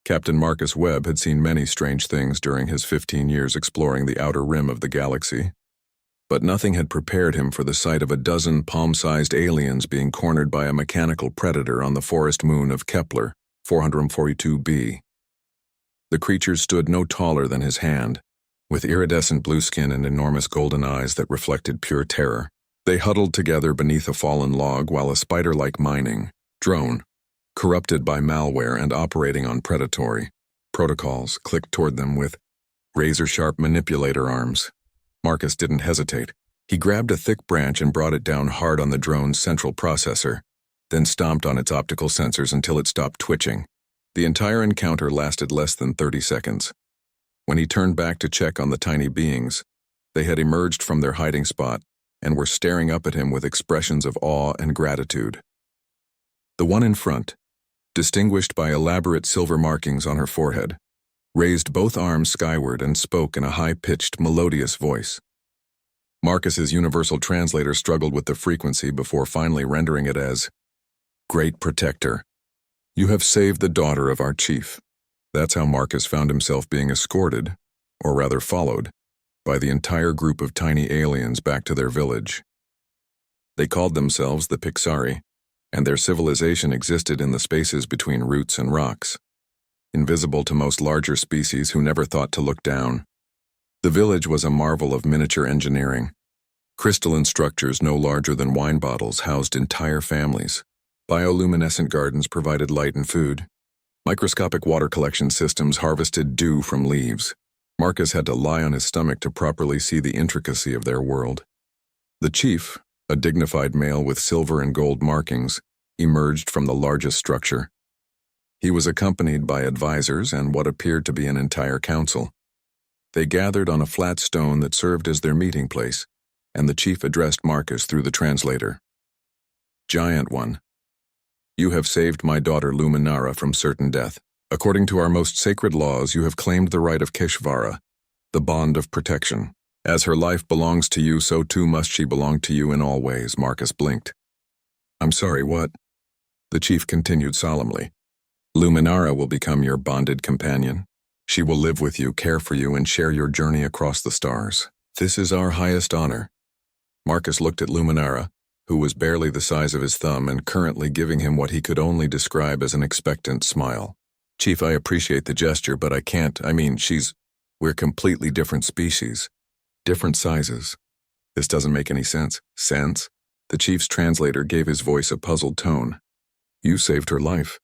Captain Marcus Webb had seen many strange things during his 15 years exploring the outer rim of the galaxy, but nothing had prepared him for the sight of a dozen palm-sized aliens being cornered by a mechanical predator on the forest moon of Kepler, 442b. The creatures stood no taller than his hand, with iridescent blue skin and enormous golden eyes that reflected pure terror. They huddled together beneath a fallen log while a spider-like mining drone, corrupted by malware and operating on predatory protocols, clicked toward them with razor-sharp manipulator arms. Marcus didn't hesitate. He grabbed a thick branch and brought it down hard on the drone's central processor, then stomped on its optical sensors until it stopped twitching. The entire encounter lasted less than 30 seconds. When he turned back to check on the tiny beings, they had emerged from their hiding spot and were staring up at him with expressions of awe and gratitude. The one in front, distinguished by elaborate silver markings on her forehead, raised both arms skyward and spoke in a high-pitched, melodious voice. Marcus's universal translator struggled with the frequency before finally rendering it as, "Great Protector, you have saved the daughter of our chief." That's how Marcus found himself being escorted, or rather followed, by the entire group of tiny aliens back to their village. They called themselves the Pixari, and their civilization existed in the spaces between roots and rocks, invisible to most larger species who never thought to look down. The village was a marvel of miniature engineering. Crystalline structures no larger than wine bottles housed entire families. Bioluminescent gardens provided light and food. Microscopic water collection systems harvested dew from leaves. Marcus had to lie on his stomach to properly see the intricacy of their world. The chief, a dignified male with silver and gold markings, emerged from the largest structure. He was accompanied by advisors and what appeared to be an entire council. They gathered on a flat stone that served as their meeting place, and the chief addressed Marcus through the translator. "Giant One, you have saved my daughter Luminara from certain death. According to our most sacred laws, you have claimed the right of Keshvara, the bond of protection. As her life belongs to you, so too must she belong to you in all ways." Marcus blinked. "I'm sorry, what?" The chief continued solemnly. "Luminara will become your bonded companion. She will live with you, care for you, and share your journey across the stars. This is our highest honor." Marcus looked at Luminara, who was barely the size of his thumb and currently giving him what he could only describe as an expectant smile. "Chief, I appreciate the gesture, but I can't. We're completely different species. Different sizes. This doesn't make any sense." "Sense?" The chief's translator gave his voice a puzzled tone. "You saved her life.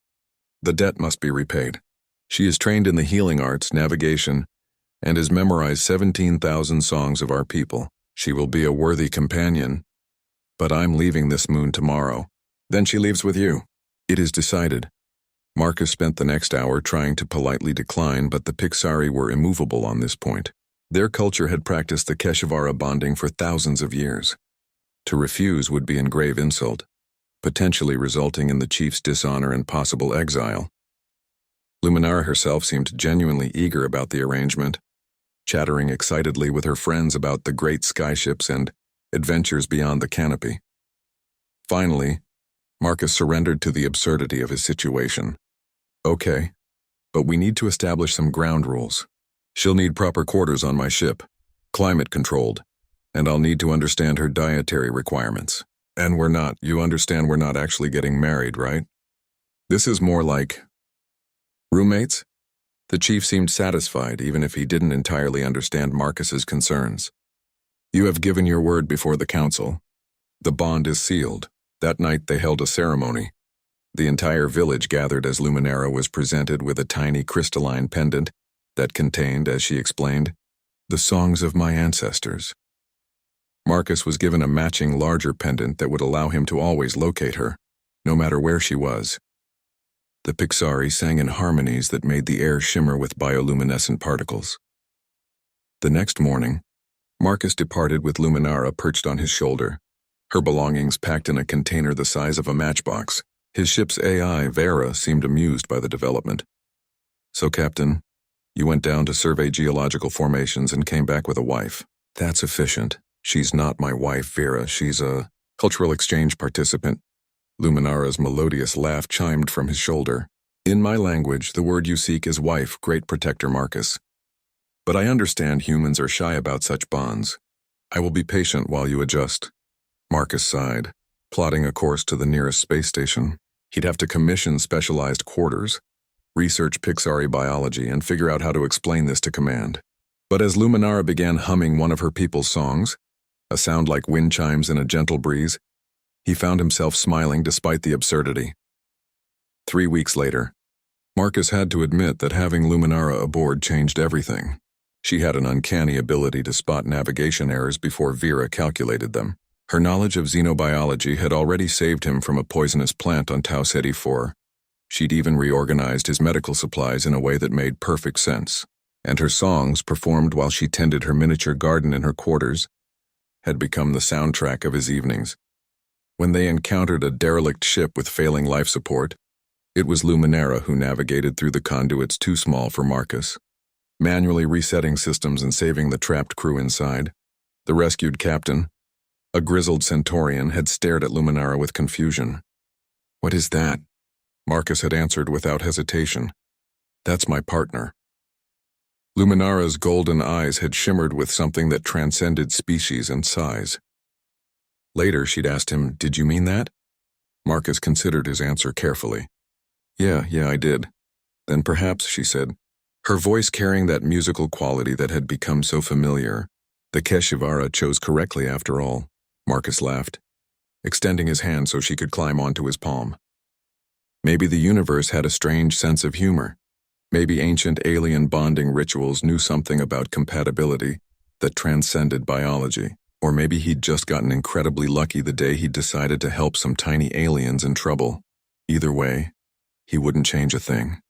The debt must be repaid. She is trained in the healing arts, navigation, and has memorized 17,000 songs of our people. She will be a worthy companion. But I'm leaving this moon tomorrow. Then she leaves with you." "It is decided." Marcus spent the next hour trying to politely decline, but the Pixari were immovable on this point. Their culture had practiced the Keshvara bonding for thousands of years. To refuse would be in grave insult, potentially resulting in the chief's dishonor and possible exile. Luminara herself seemed genuinely eager about the arrangement, chattering excitedly with her friends about the great skyships and adventures beyond the canopy. Finally, Marcus surrendered to the absurdity of his situation. "Okay, but we need to establish some ground rules. She'll need proper quarters on my ship, climate-controlled, and I'll need to understand her dietary requirements. And you understand we're not actually getting married, right? This is more like roommates?" The chief seemed satisfied, even if he didn't entirely understand Marcus's concerns. "You have given your word before the council. The bond is sealed." That night they held a ceremony. The entire village gathered as Luminara was presented with a tiny crystalline pendant that contained, as she explained, the songs of my ancestors. Marcus was given a matching larger pendant that would allow him to always locate her, no matter where she was. The Pixari sang in harmonies that made the air shimmer with bioluminescent particles. The next morning, Marcus departed with Luminara perched on his shoulder, her belongings packed in a container the size of a matchbox. His ship's AI, Vera, seemed amused by the development. "So, Captain, you went down to survey geological formations and came back with a wife." "That's efficient. She's not my wife, Vera. She's a cultural exchange participant." Luminara's melodious laugh chimed from his shoulder. In my language, the word you seek is wife, great protector Marcus. But I understand humans are shy about such bonds. I will be patient while you adjust. Marcus sighed, plotting a course to the nearest space station. He'd have to commission specialized quarters, research Pixari biology, and figure out how to explain this to command. But as Luminara began humming one of her people's songs, a sound like wind chimes in a gentle breeze, he found himself smiling despite the absurdity. 3 weeks later, Marcus had to admit that having Luminara aboard changed everything. She had an uncanny ability to spot navigation errors before Vera calculated them. Her knowledge of xenobiology had already saved him from a poisonous plant on Tau Ceti 4. She'd even reorganized his medical supplies in a way that made perfect sense. And her songs, performed while she tended her miniature garden in her quarters, had become the soundtrack of his evenings. When they encountered a derelict ship with failing life support, it was Luminara who navigated through the conduits too small for Marcus, manually resetting systems and saving the trapped crew inside. The rescued captain, a grizzled Centaurian, had stared at Luminara with confusion. "What is that?" Marcus had answered without hesitation. "That's my partner." Luminara's golden eyes had shimmered with something that transcended species and size. Later, she'd asked him, "Did you mean that?" Marcus considered his answer carefully. Yeah, I did." "Then perhaps," she said, her voice carrying that musical quality that had become so familiar, "the Keshivara chose correctly after all." Marcus laughed, extending his hand so she could climb onto his palm. Maybe the universe had a strange sense of humor. Maybe ancient alien bonding rituals knew something about compatibility that transcended biology. Or maybe he'd just gotten incredibly lucky the day he decided to help some tiny aliens in trouble. Either way, he wouldn't change a thing.